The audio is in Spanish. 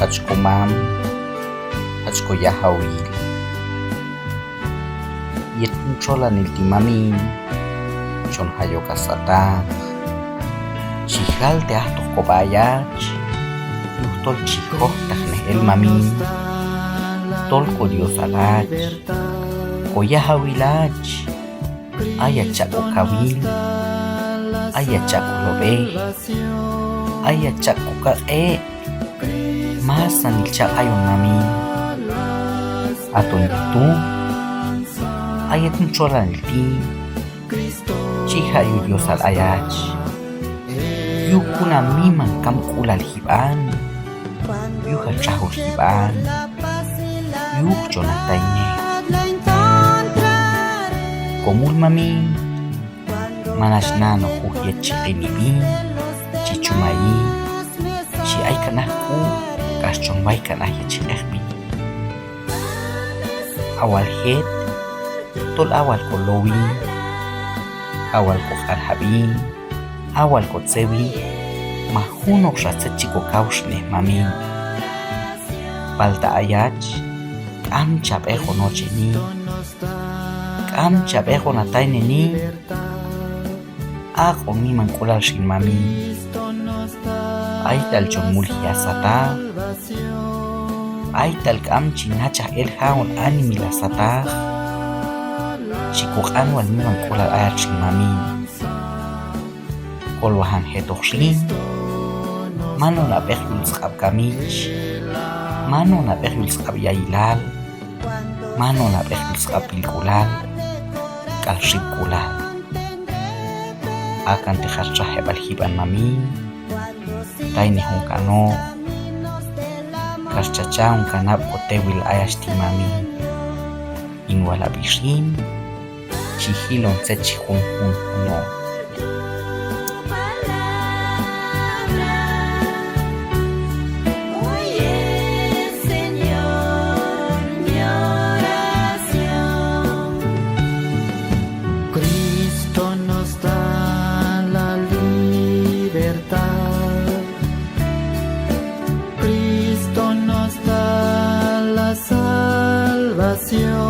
hachkomam, hachkoyahawil. Yetun chola niltimamin, chonhayoka sataq, chihal te ahtoq kobayach, yuhtol chihoj tajnej el mamin, tolko Dios alach, koyahawilach, ayachako kawil, ayachako lobej, ayachako kaq'e, masan ilchaq ayon mamin, aton tu, ayatun chola nilti, chihayu Dios al ayach, yukuna miman kamkulal hiban, yuhachahul hiban, yuk chonatayne. Komul mami, manasnano huhyat chiqinibin, chichumayi, chi ay kanahku, kaschonbay kanahya chiqehbi. Awal het, tol awal ko lowi, awal ko kharhabi, awal ko tsewi, mahunok shatset chiko kaushne mami. Palta ayach, kam chap ejo noche ni, kam chap ejo natayne ni, ako mi mankulal shin mami. Ay tal chon mulhiya sata, ay tal kam chinacha el haon animi la sata, chikuk anwal mi mankulal ayach shin mami. Kolwahan hetokshin, mano na pehul skab kamich, mano na pehul skab yailal, mano na pehul skab pilkulal, kalshib kulal. Akan te kharcha hebal hiban mami, tayne hong kano, karchacha hong kanab ko tewil ayashti mami. Inwala bishin, chihilon tse chihun hun huno. Cristo nos da la salvación.